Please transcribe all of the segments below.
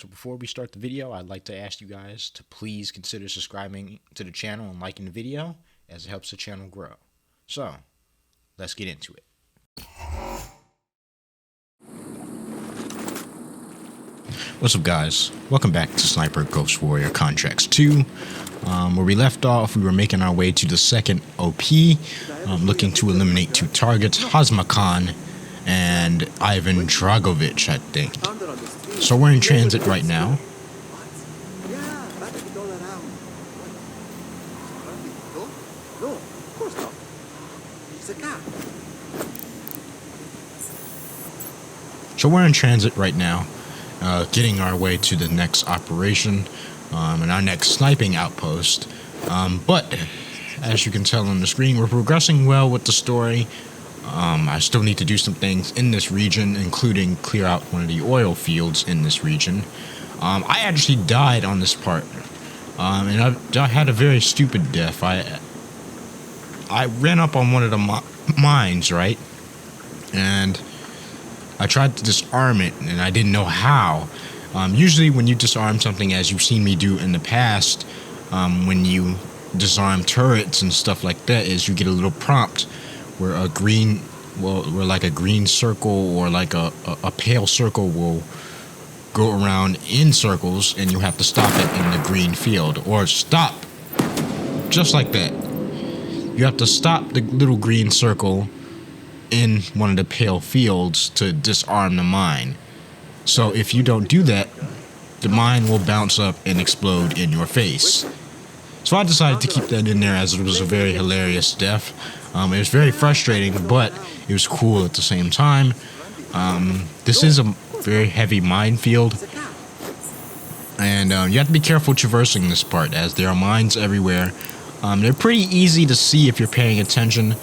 So before we start the video, I'd like to ask you guys to please consider subscribing to the channel and liking the video, as it helps the channel grow. So, let's get into it. What's up, guys? Welcome back to Sniper Ghost Warrior Contracts 2. Where we left off, we were making our way to the second OP, looking to eliminate two targets, Hamza and Ivan Dragovic, I think. So we're in transit right now. Getting our way to the next operation and our next sniping outpost. But as you can tell on the screen, we're progressing well with the story. I still need to do some things in this region, including clear out one of the oil fields in this region. I actually died on this part, and I had a very stupid death. I ran up on one of the mines, right? And I tried to disarm it, and I didn't know how. Usually when you disarm something, as you've seen me do in the past, when you disarm turrets and stuff like that, is you get a little prompt where a green circle or like a pale circle will go around in circles, and you have to stop it in the green field, or stop, just like that. You have to stop the little green circle in one of the pale fields to disarm the mine. So if you don't do that, the mine will bounce up and explode in your face. So I decided to keep that in there, as it was a very hilarious death. It was very frustrating, but it was cool at the same time. This is a very heavy minefield, and you have to be careful traversing this part, as there are mines everywhere. They're pretty easy to see if you're paying attention.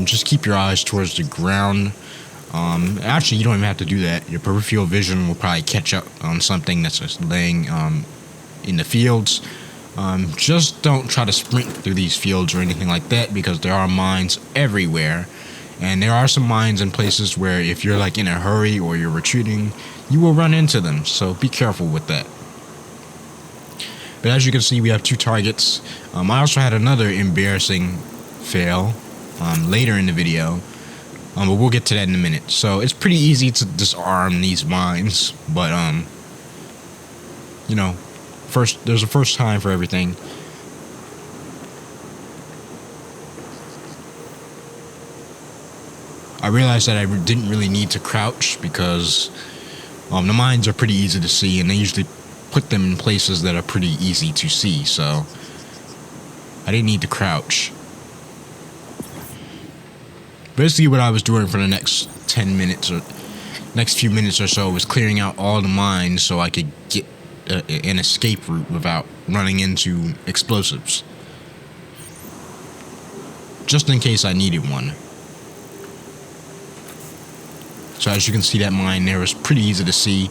Just keep your eyes towards the ground. Actually, you don't even have to do that. Your peripheral vision will probably catch up on something that's just laying in the fields. Just don't try to sprint through these fields or anything like that, because there are mines everywhere. And there are some mines in places where if you're like in a hurry or you're retreating, you will run into them. So be careful with that. But as you can see, we have two targets. I also had another embarrassing fail later in the video, but we'll get to that in a minute. So it's pretty easy to disarm these mines, but you know, there's a first time for everything. I realized that I didn't really need to crouch, because the mines are pretty easy to see, and they usually put them in places that are pretty easy to see, so I didn't need to crouch. Basically, what I was doing for the next 10 minutes or next few minutes or so was clearing out all the mines so I could get an escape route without running into explosives, just in case I needed one. So as you can see, that mine there is pretty easy to see.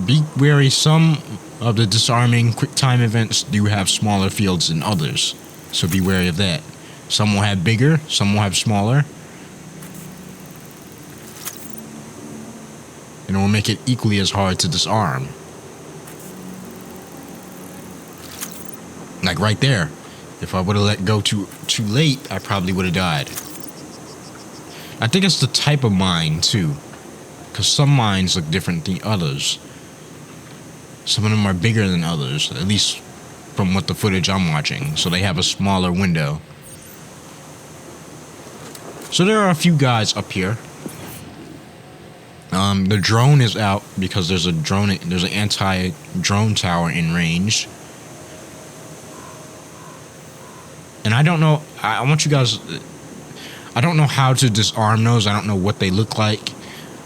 Be wary, some of the disarming quick time events do have smaller fields than others, so be wary of that. Some will have bigger, some will have smaller, and it will make it equally as hard to disarm. Like right there, if I would have let go too late, I probably would have died. I think it's the type of mine too, because some mines look different than others. Some of them are bigger than others, at least from what the footage I'm watching, so they have a smaller window. So there are a few guys up here. The drone is out because there's an anti-drone tower in range. And I don't know, I want you guys, I don't know how to disarm those. I don't know what they look like.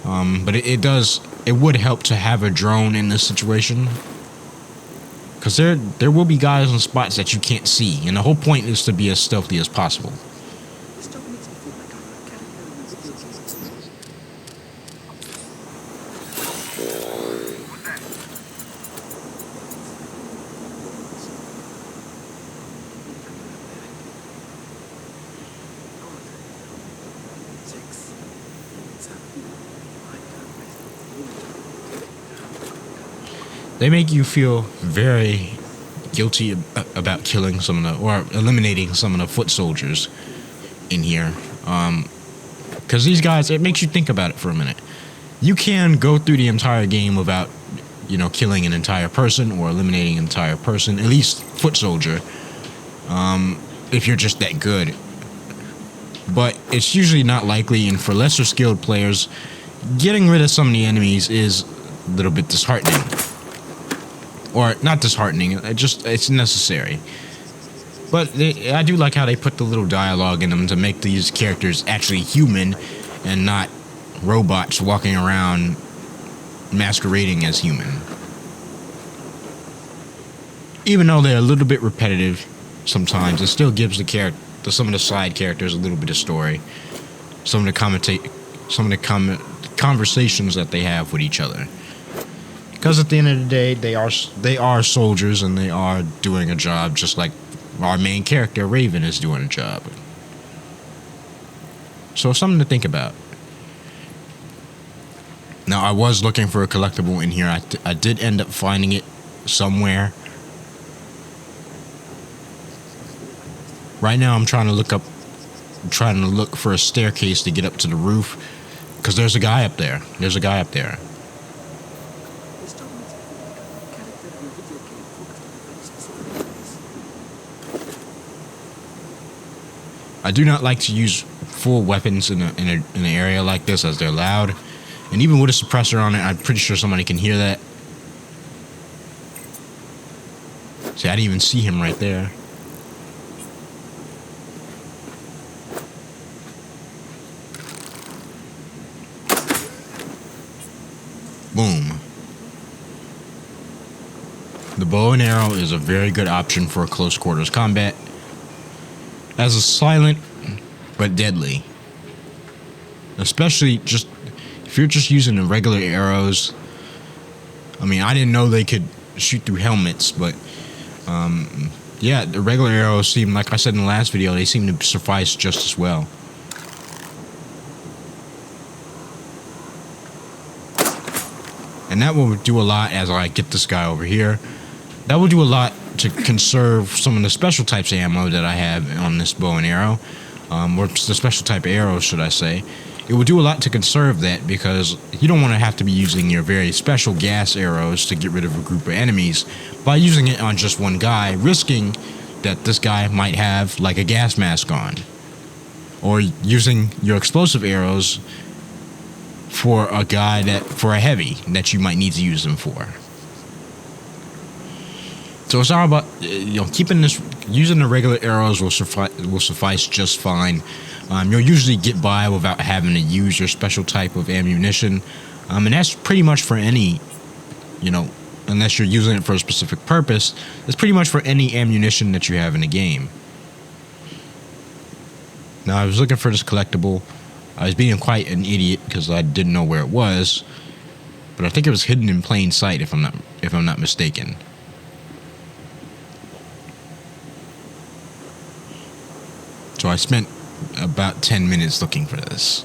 But it would help to have a drone in this situation, because there will be guys on spots that you can't see, and the whole point is to be as stealthy as possible. they make you feel very guilty about killing some of the, or eliminating some of the foot soldiers in here. Because these guys, it makes you think about it for a minute. You can go through the entire game without, killing an entire person or eliminating an entire person, at least foot soldier, if you're just that good. But it's usually not likely, and for lesser skilled players, getting rid of some of the enemies is a little bit disheartening. Or not disheartening, it's necessary. But I do like how they put the little dialogue in them to make these characters actually human and not robots walking around masquerading as human. Even though they're a little bit repetitive sometimes, it still gives some of the side characters a little bit of story. Some of the conversations that they have with each other. Because at the end of the day, they are soldiers and they are doing a job just like our main character, Raven, is doing a job. So something to think about. Now, I was looking for a collectible in here. I did end up finding it somewhere. Right now, I'm trying to look for a staircase to get up to the roof. Because there's a guy up there. I do not like to use full weapons in an area like this, as they're loud. And even with a suppressor on it, I'm pretty sure somebody can hear that. See, I didn't even see him right there. Boom. The bow and arrow is a very good option for close quarters combat, as a silent but deadly. Especially just if you're just using the regular arrows. I mean, I didn't know they could shoot through helmets, but yeah, the regular arrows seem, like I said in the last video, they seem to suffice just as well. And that will do a lot as I get this guy over here. That will do a lot to conserve some of the special types of ammo that I have on this bow and arrow. Or the special type of arrows, should I say. It will do a lot to conserve that, because you don't want to have to be using your very special gas arrows to get rid of a group of enemies by using it on just one guy, risking that this guy might have like a gas mask on. Or using your explosive arrows for a heavy that you might need to use them for. So it's all about using the regular arrows will suffice just fine. You'll usually get by without having to use your special type of ammunition, and that's pretty much for any, unless you're using it for a specific purpose. It's pretty much for any ammunition that you have in the game. Now, I was looking for this collectible. I was being quite an idiot because I didn't know where it was, but I think it was hidden in plain sight, if I'm not mistaken. So I spent about 10 minutes looking for this.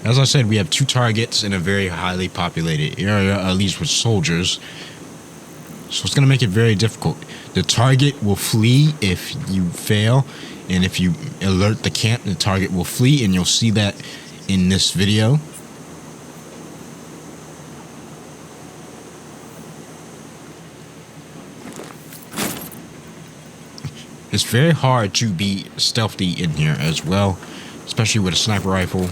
As I said, we have 2 targets in a very highly populated area, at least with soldiers. So it's going to make it very difficult. The target will flee if you fail, and if you alert the camp, the target will flee, and you'll see that in this video. It's very hard to be stealthy in here as well, especially with a sniper rifle.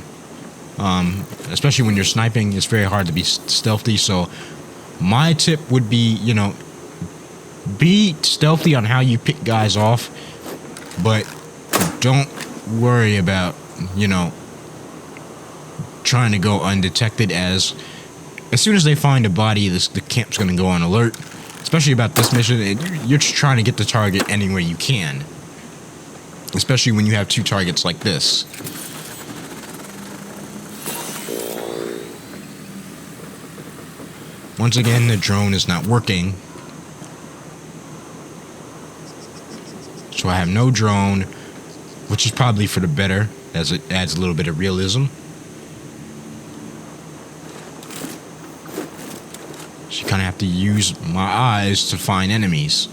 Especially when you're sniping, it's very hard to be stealthy. So my tip would be, be stealthy on how you pick guys off, but don't worry about, trying to go undetected, as soon as they find a body, the camp's going to go on alert. Especially about this mission, you're just trying to get the target any way you can. Especially when you have 2 targets like this. Once again, the drone is not working. So I have no drone, which is probably for the better, as it adds a little bit of realism. So you kind of have to use my eyes to find enemies.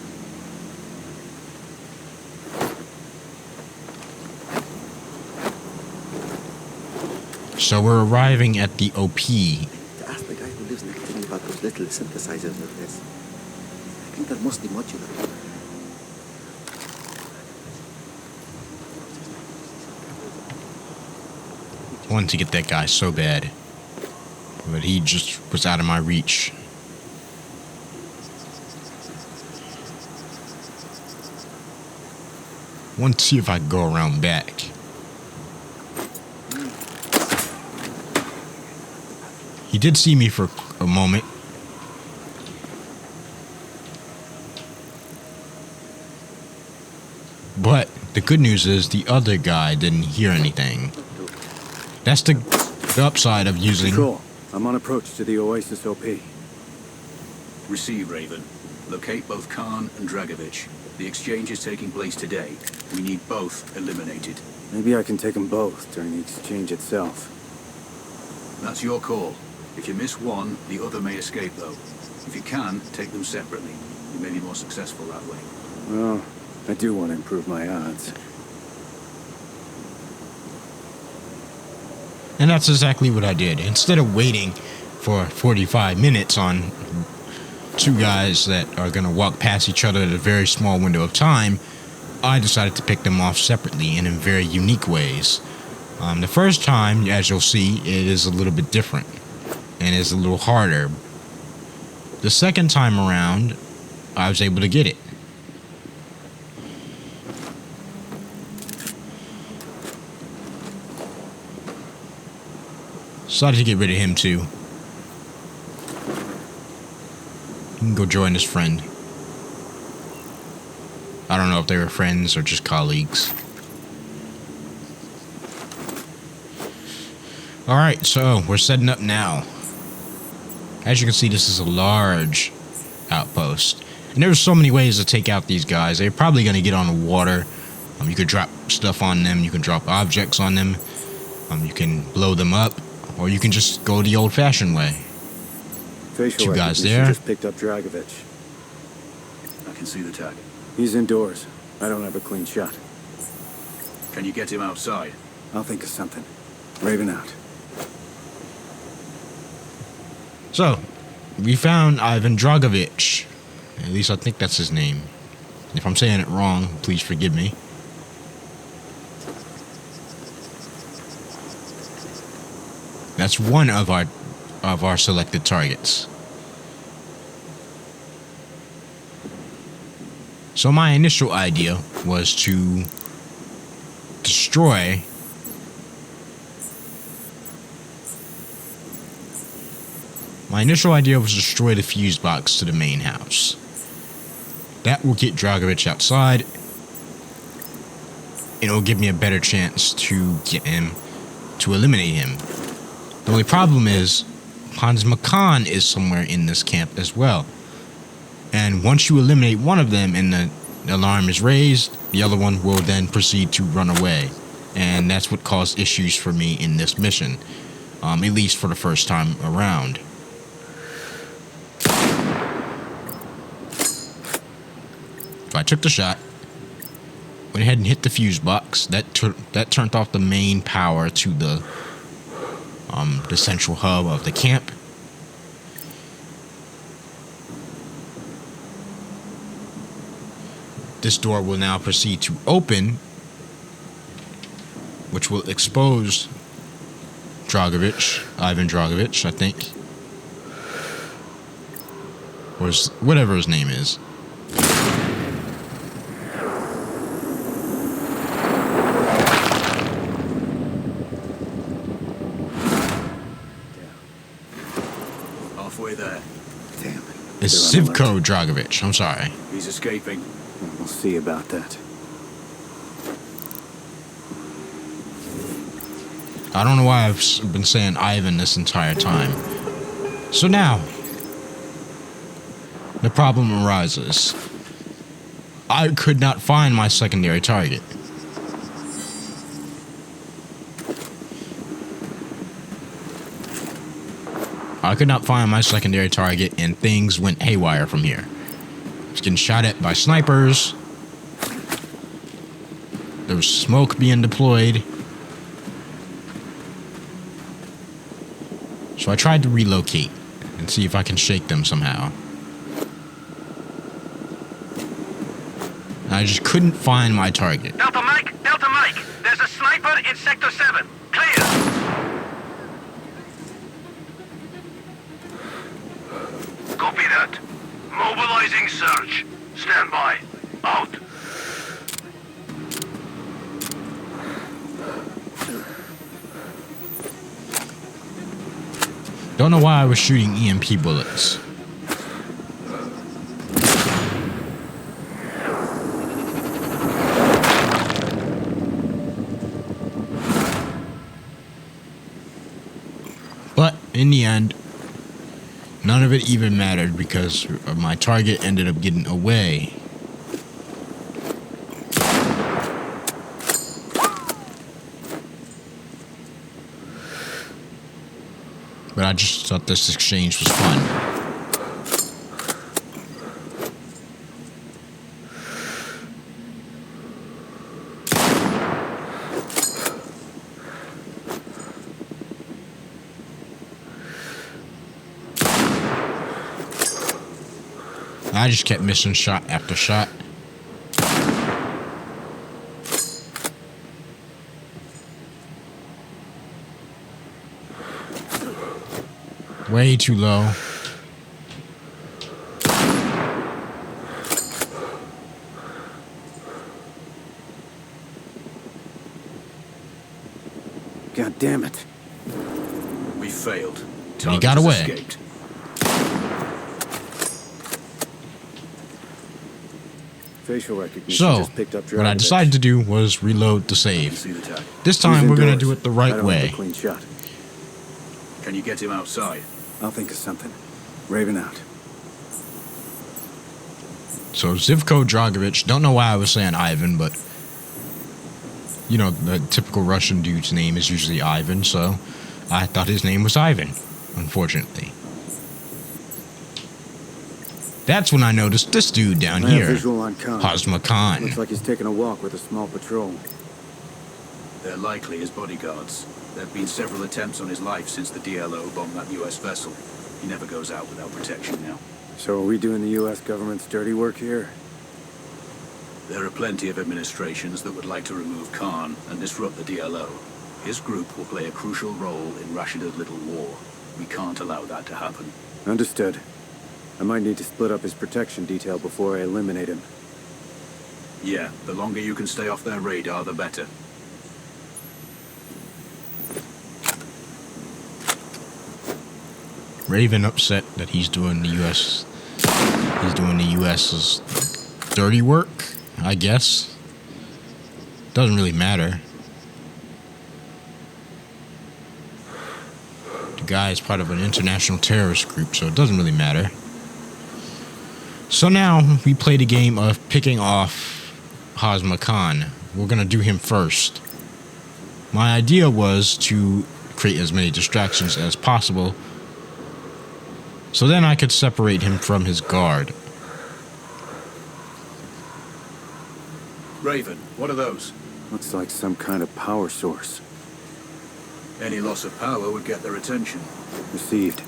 So we're arriving at the OP. To ask the guy who lives next to me about those little synthesizers of this. I think they're mostly modular. I wanted to get that guy so bad, but he just was out of my reach. I want to see if I can go around back. He did see me for a moment. But the good news is the other guy didn't hear anything. That's the upside of using... Control. I'm on approach to the Oasis OP. Receive, Raven. Locate both Khan and Dragovic. The exchange is taking place today. We need both eliminated. Maybe I can take them both during the exchange itself. That's your call. If you miss one, the other may escape, though. If you can, take them separately. You may be more successful that way. Well, I do want to improve my odds. And that's exactly what I did. Instead of waiting for 45 minutes on two guys that are going to walk past each other at a very small window of time, I decided to pick them off separately and in very unique ways. The first time, as you'll see, it is a little bit different and is a little harder. The second time around, I was able to get it. Decided to get rid of him too. He can go join his friend. I don't know if they were friends or just colleagues. Alright, so we're setting up now. As you can see, this is a large outpost. And there's so many ways to take out these guys. They're probably going to get on the water. You could drop stuff on them. You can drop objects on them. You can blow them up. Or you can just go the old-fashioned way. Facial Two guys recognition there. just picked up Dragovic. I can see the tag. He's indoors. I don't have a clean shot. Can you get him outside? I'll think of something. Raven out. So, we found Ivan Dragovic. At least I think that's his name. If I'm saying it wrong, please forgive me. That's one of our selected targets. So my initial idea was to destroy the fuse box to the main house. That will get Dragovic outside, and it will give me a better chance to get him, to eliminate him. The only problem is, Hamza Khan is somewhere in this camp as well. And once you eliminate one of them and the alarm is raised, the other one will then proceed to run away. And that's what caused issues for me in this mission. At least for the first time around. So I took the shot. Went ahead and hit the fuse box. That turned off the main power to the central hub of the camp. This door will now proceed to open, which will expose Ivan Dragovic, I think. Or whatever his name is. Halfway there. Damn. It's They're on Zivko Dragovic. I'm sorry. He's escaping. We'll see about that. I don't know why I've been saying Ivan this entire time. So now, the problem arises. I could not find my secondary target. I could not find my secondary target, and things went haywire from here. I was getting shot at by snipers. There was smoke being deployed. So I tried to relocate and see if I can shake them somehow. I just couldn't find my target. Delta Mike, there's a sniper in Sector 7. Clear! Copy that. Mobilizing search. Stand by. Out. Don't know why I was shooting EMP bullets. But in the end, none of it even mattered because my target ended up getting away. But I just thought this exchange was fun. I just kept missing shot after shot. Way too low. God damn it. We failed. And he got away. Escaped. Facial recognition So, just picked up what I Dragovic. decided to do was reload the See save. the tag. This He's time we're gonna indoors. do it the I right don't have way. a clean shot. Can you get him outside? I'll think of something. Raven out. So Zivko Dragovic, don't know why I was saying Ivan, but you know, the typical Russian dude's name is usually Ivan, so I thought his name was Ivan, unfortunately. That's when I noticed this dude down I have here, visual on Khan. Hazma Khan. Looks like he's taking a walk with a small patrol. They're likely his bodyguards. There have been several attempts on his life since the DLO bombed that US vessel. He never goes out without protection now. So are we doing the US government's dirty work here? There are plenty of administrations that would like to remove Khan and disrupt the DLO. His group will play a crucial role in Rashida's little war. We can't allow that to happen. Understood. I might need to split up his protection detail before I eliminate him. Yeah, the longer you can stay off their radar, the better. Raven upset that he's doing the US's dirty work, I guess. Doesn't really matter. The guy is part of an international terrorist group, so it doesn't really matter. So now we play the game of picking off Hazma Khan. We're gonna do him first. My idea was to create as many distractions as possible, so then I could separate him from his guard. Raven, what are those? Looks like some kind of power source. Any loss of power would get their attention. Received.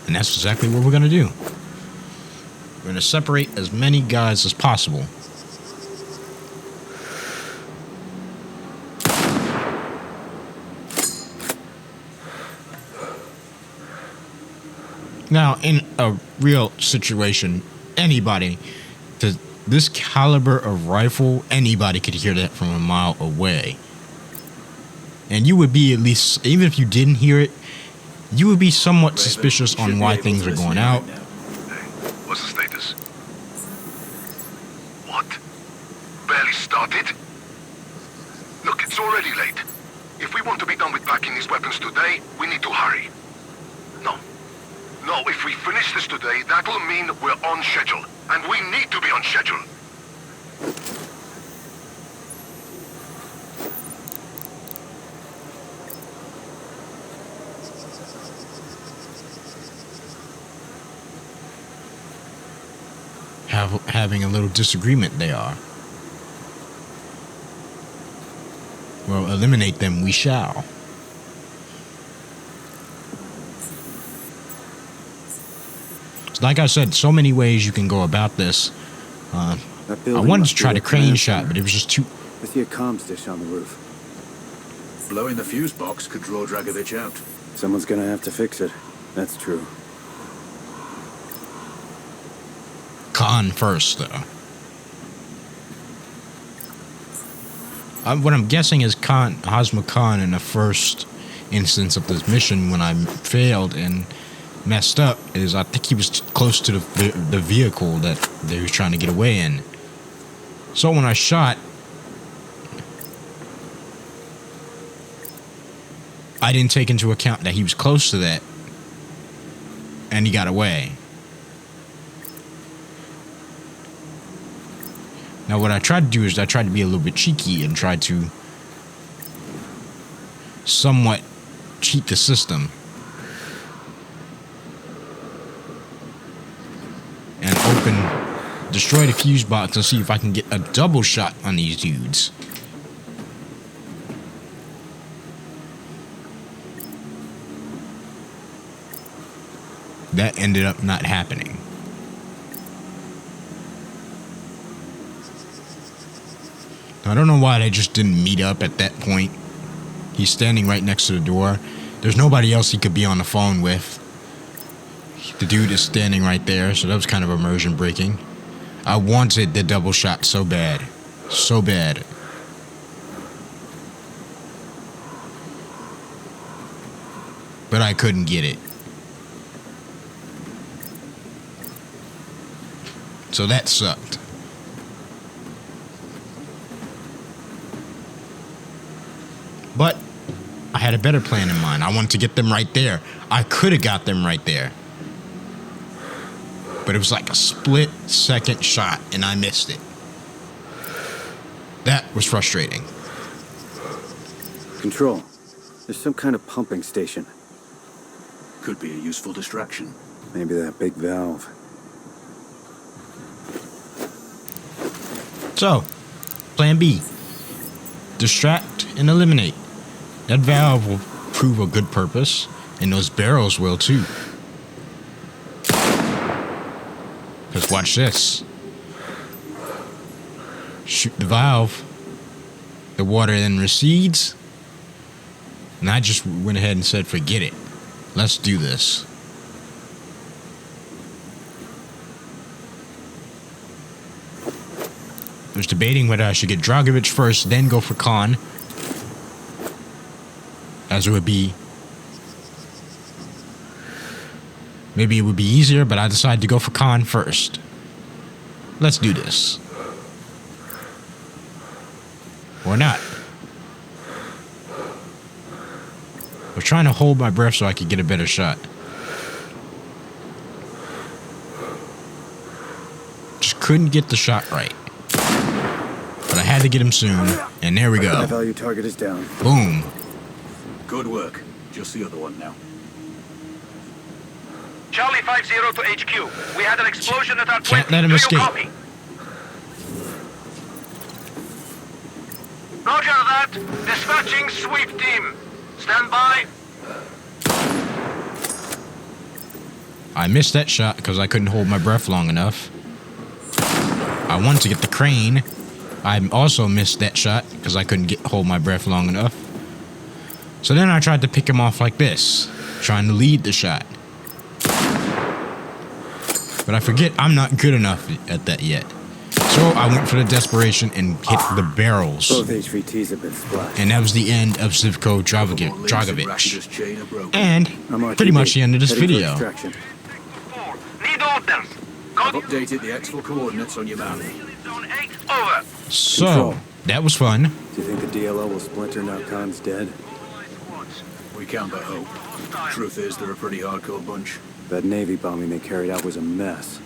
And that's exactly what we're going to do. We're going to separate as many guys as possible. Now, in a real situation, anybody, this caliber of rifle, anybody could hear that from a mile away. And you would be at least, even if you didn't hear it, you would be somewhat Raven, suspicious you should on be why able things to are listen going right out. now. Hey, what's the status? What? Barely started? Look, it's already late. If we want to be done with packing these weapons today, we need to hurry. No, if we finish this today, that'll mean we're on schedule. And we need to be on schedule. having a little disagreement they are. Well, eliminate them we shall. Like I said, so many ways you can go about this. I wanted to try the crane shot, but it was just too... I see a comms dish on the roof. Blowing the fuse box could draw Dragovic out. Someone's gonna have to fix it. That's true. Khan first, though. What I'm guessing is Hazma Khan in the first instance of this mission when I failed and messed up is I think he was close to the vehicle that they was trying to get away in. So when I shot, I didn't take into account that he was close to that and he got away. Now what I tried to do is I tried to be a little bit cheeky and try to somewhat cheat the system. And destroy the fuse box to see if I can get a double shot on these dudes. That ended up not happening. I don't know why they just didn't meet up at that point. He's standing right next to the door. There's nobody else he could be on the phone with. The dude is standing right there, so that was kind of immersion breaking. I wanted the double shot so bad. So bad. But I couldn't get it. So that sucked. But I had a better plan in mind. I wanted to get them right there. I could have got them right there. But it was like a split-second shot, and I missed it. That was frustrating. Control. There's some kind of pumping station. Could be a useful distraction. Maybe that big valve. So, plan B. Distract and eliminate. That valve will prove a good purpose, and those barrels will too. Because watch this. Shoot the valve. The water then recedes. And I just went ahead and said, forget it. Let's do this. I was debating whether I should get Dragovic first, then go for Khan. As it would be. Maybe it would be easier, but I decided to go for Khan first. Let's do this. Or not. I was trying to hold my breath so I could get a better shot. Just couldn't get the shot right. But I had to get him soon, and there we go. High value target is down. Boom. Good work. Just the other one now. Charlie 50 to HQ. We had an explosion at our Can't 20. let him Do escape. you copy? Roger that. Dispatching sweep team. Stand by. I missed that shot because I couldn't hold my breath long enough. I wanted to get the crane. I also missed that shot because I couldn't hold my breath long enough. So then I tried to pick him off like this, trying to lead the shot. But I forget I'm not good enough at that yet. So I went for the desperation and hit the barrels. Both HVTs have been splashed. And that was the end of Zivko Dragovic. And pretty much the end of this video. Need orders. I've updated the exfil coordinates on your map. Zone 8, over. So, that was fun. Do you think the DLO will splinter now Khan's dead? We can't but hope. Truth is, they're a pretty hardcore bunch. That Navy bombing they carried out was a mess.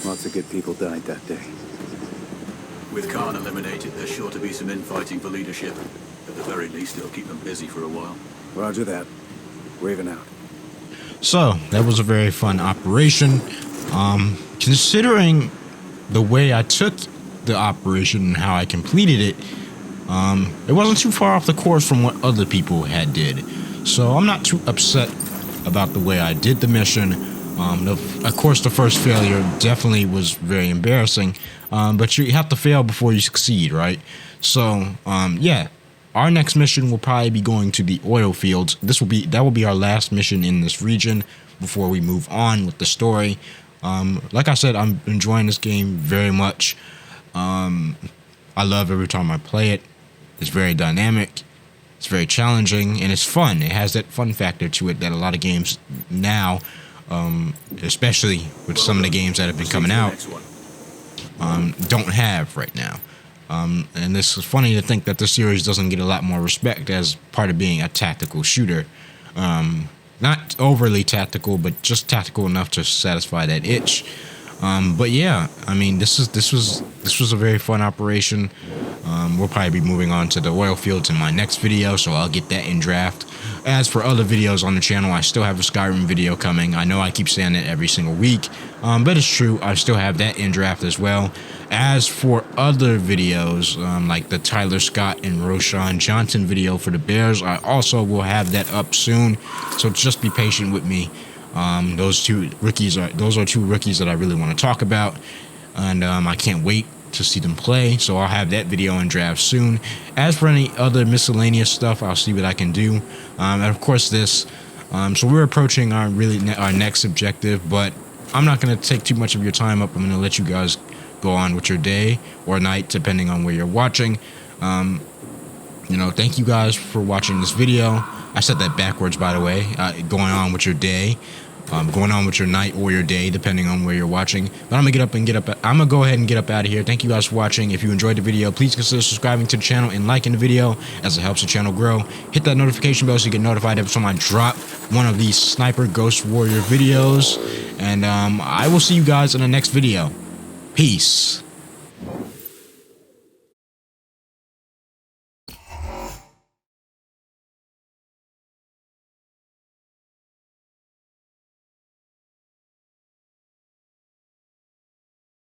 Lots of good people died that day. With Khan eliminated, there's sure to be some infighting for leadership. At the very least, it'll keep them busy for a while. Roger that. Raven out. So, that was a very fun operation. Considering the way I took the operation and how I completed it, it wasn't too far off the course from what other people had did. So I'm not too upset about the way I did the mission. Of course, the first failure definitely was very embarrassing, but you have to fail before you succeed, right? So, yeah, our next mission will probably be going to the oil fields. That will be our last mission in this region before we move on with the story. Like I said, I'm enjoying this game very much. I love every time I play it. It's very dynamic. It's very challenging, and it's fun. It has that fun factor to it that a lot of games now, especially with some of the games that have been coming out, don't have right now. And this is funny to think that the series doesn't get a lot more respect as part of being a tactical shooter. Not overly tactical, but just tactical enough to satisfy that itch. But yeah, I mean, this was a very fun operation. We'll probably be moving on to the oil fields in my next video, so I'll get that in draft. As for other videos on the channel, I still have a Skyrim video coming. I know I keep saying it every single week, but it's true. I still have that in draft as well. As for other videos, like the Tyler Scott and Roshan Johnson video for the Bears, I also will have that up soon, so just be patient with me. Those are two rookies that I really want to talk about, and I can't wait to see them play, so I'll have that video in draft soon. As for any other miscellaneous stuff, I'll see what I can do, and of course this. So we're approaching our next objective, but I'm not going to take too much of your time up. I'm going to let you guys go on with your day or night, depending on where you're watching. Thank you guys for watching this video. I said that backwards, by the way. Going on with your day, going on with your night or your day, depending on where you're watching. But I'm gonna go ahead and get up out of here. Thank you guys for watching. If you enjoyed the video, please consider subscribing to the channel and liking the video, as it helps the channel grow. Hit that notification bell so you get notified every time I drop one of these Sniper Ghost Warrior videos. And I will see you guys in the next video. Peace.